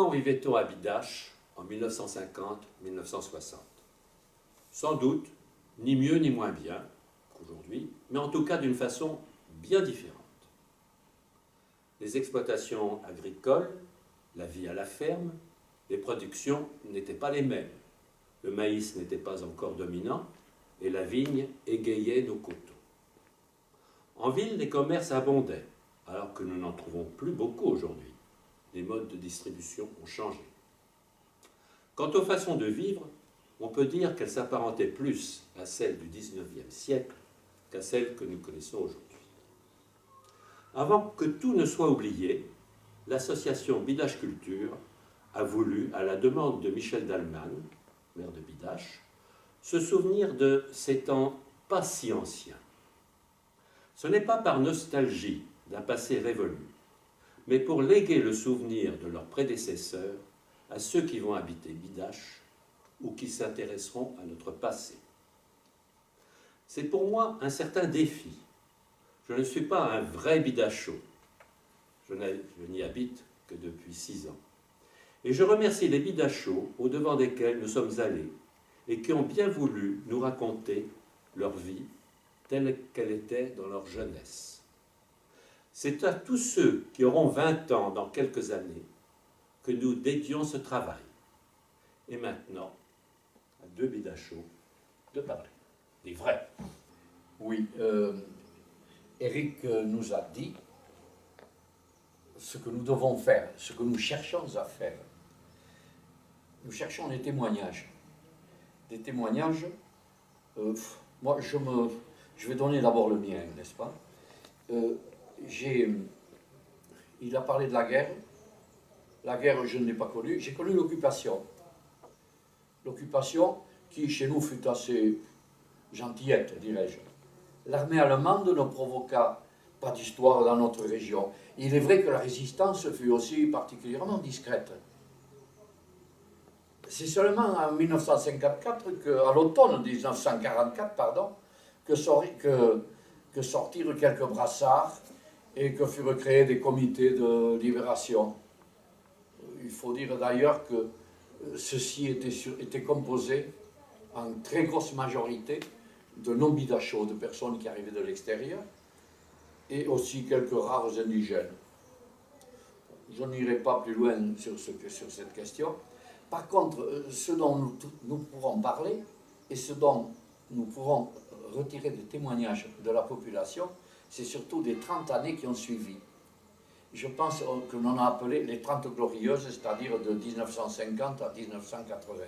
Comment vivait-on à Bidache en 1950-1960? Sans doute, ni mieux ni moins bien qu'aujourd'hui, mais en tout cas d'une façon bien différente. Les exploitations agricoles, la vie à la ferme, les productions n'étaient pas les mêmes. Le maïs n'était pas encore dominant et la vigne égayait nos coteaux. En ville, les commerces abondaient, alors que nous n'en trouvons plus beaucoup aujourd'hui. Les modes de distribution ont changé. Quant aux façons de vivre, on peut dire qu'elles s'apparentaient plus à celles du XIXe siècle qu'à celles que nous connaissons aujourd'hui. Avant que tout ne soit oublié, l'association Bidache Culture a voulu, à la demande de Michel Dalman, maire de Bidache, se souvenir de ces temps pas si anciens. Ce n'est pas par nostalgie d'un passé révolu, mais pour léguer le souvenir de leurs prédécesseurs à ceux qui vont habiter Bidache ou qui s'intéresseront à notre passé. C'est pour moi un certain défi. Je ne suis pas un vrai Bidachot. Je n'y habite que depuis 6 ans. Et je remercie les Bidachots au-devant desquels nous sommes allés et qui ont bien voulu nous raconter leur vie telle qu'elle était dans leur jeunesse. C'est à tous ceux qui auront 20 ans dans quelques années que nous dédions ce travail. Et maintenant, à 2 Bidachots de parler. Des vrais. Oui, Éric nous a dit ce que nous devons faire, ce que nous cherchons à faire. Nous cherchons des témoignages. Des témoignages, moi je vais donner d'abord le mien, n'est-ce pas? Il a parlé de la guerre. La guerre, je ne l'ai pas connue. J'ai connu l'occupation. L'occupation qui, chez nous, fut assez gentillette, dirais-je. L'armée allemande ne provoqua pas d'histoire dans notre région. Il est vrai que la résistance fut aussi particulièrement discrète. C'est seulement en 1954, à l'automne 1944, pardon, que sortirent quelques brassards et que furent créés des comités de libération. Il faut dire d'ailleurs que ceci était composé en très grosse majorité de non-bidachos, de personnes qui arrivaient de l'extérieur, et aussi quelques rares indigènes. Je n'irai pas plus loin sur cette question. Par contre, ce dont nous pourrons parler et ce dont nous pourrons retirer des témoignages de la population, c'est surtout des 30 années qui ont suivi. Je pense que l'on a appelé les 30 glorieuses, c'est-à-dire de 1950 à 1980.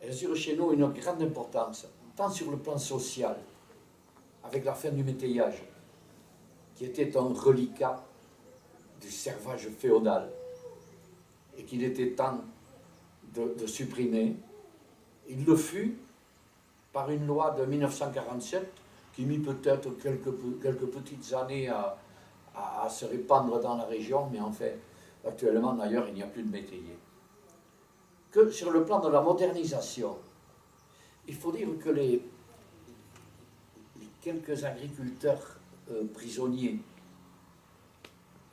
Elles eurent chez nous une grande importance, tant sur le plan social, avec la fin du métayage, qui était un reliquat du servage féodal, et qu'il était temps de supprimer. Il le fut par une loi de 1947, qui mit peut-être quelques petites années à se répandre dans la région, mais en fait, actuellement d'ailleurs, il n'y a plus de métayer. Que sur le plan de la modernisation, il faut dire que les quelques agriculteurs prisonniers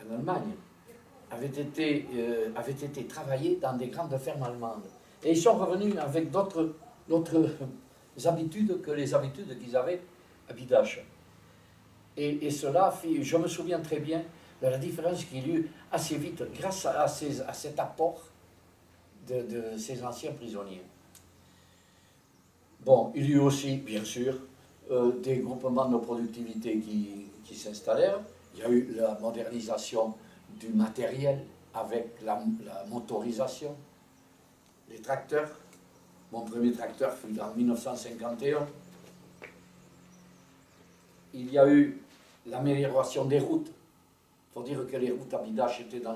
en Allemagne avaient été travaillés dans des grandes fermes allemandes. Et ils sont revenus avec d'autres habitudes que les habitudes qu'ils avaient à Bidache. Et cela fit, je me souviens très bien de la différence qu'il y eut assez vite grâce à cet apport de ces anciens prisonniers. Bon, il y eut aussi, bien sûr, des groupements de productivité qui s'installèrent. Il y a eu la modernisation du matériel avec la motorisation, les tracteurs. Mon premier tracteur fut en 1951. Il y a eu l'amélioration des routes. Il faut dire que les routes à Bidache étaient dans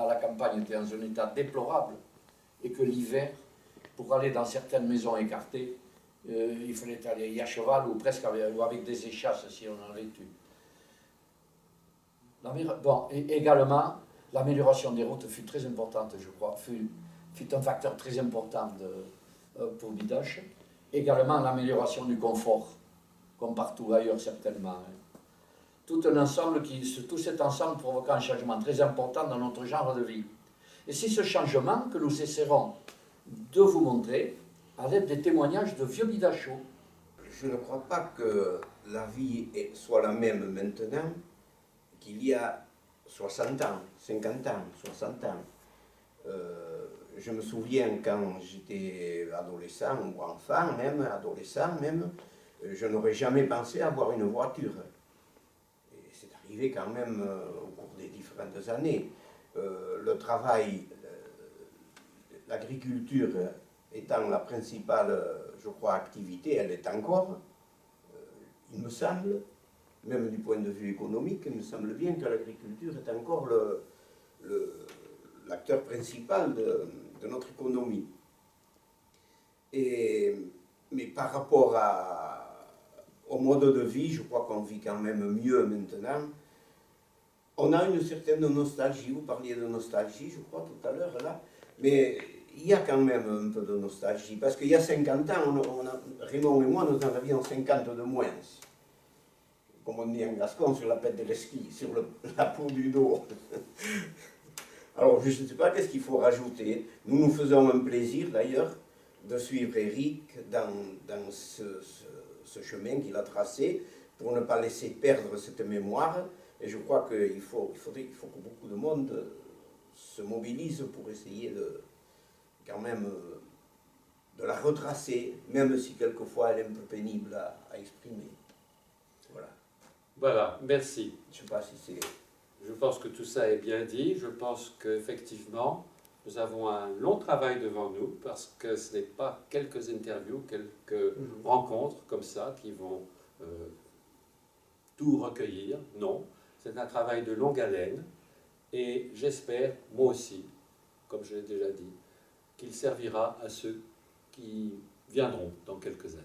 la campagne, étaient dans un état déplorable, et que l'hiver, pour aller dans certaines maisons écartées, il fallait aller à cheval ou presque avec des échasses si on en avait eu. Bon, et également, l'amélioration des routes fut très importante, je crois, fut un facteur très important pour Bidache. Également, l'amélioration du confort, comme partout ailleurs certainement. Tout cet ensemble provoqua un changement très important dans notre genre de vie. Et c'est ce changement que nous essaierons de vous montrer à l'aide des témoignages de vieux bidachots. Je ne crois pas que la vie soit la même maintenant qu'il y a 60 ans, 50 ans, 60 ans. Je me souviens quand j'étais adolescent ou enfant, même adolescent même, je n'aurais jamais pensé avoir une voiture. Et c'est arrivé quand même au cours des différentes années. Le travail, l'agriculture étant la principale, je crois, activité, elle est encore, il me semble, même du point de vue économique, il me semble bien que l'agriculture est encore l'acteur principal de notre économie. Mais par rapport au mode de vie, je crois qu'on vit quand même mieux maintenant. On a une certaine nostalgie, vous parliez de nostalgie, je crois, tout à l'heure, là, mais il y a quand même un peu de nostalgie, parce qu'il y a 50 ans, Raymond et moi, nous en avions 50 de moins. Comme on dit en gascon, sur la pète de l'esquille, sur la peau du dos. Alors, je ne sais pas qu'est-ce qu'il faut rajouter. Nous nous faisons un plaisir, d'ailleurs, de suivre Eric dans ce chemin qu'il a tracé, pour ne pas laisser perdre cette mémoire. Et je crois qu'il faut que beaucoup de monde se mobilise pour essayer quand même de la retracer, même si quelquefois elle est un peu pénible à exprimer. Voilà. Voilà, merci. Je ne sais pas si c'est... Je pense que tout ça est bien dit. Je pense qu'effectivement, nous avons un long travail devant nous parce que ce n'est pas quelques interviews, quelques rencontres comme ça qui vont tout recueillir. Non, c'est un travail de longue haleine et j'espère, moi aussi, comme je l'ai déjà dit, qu'il servira à ceux qui viendront dans quelques années.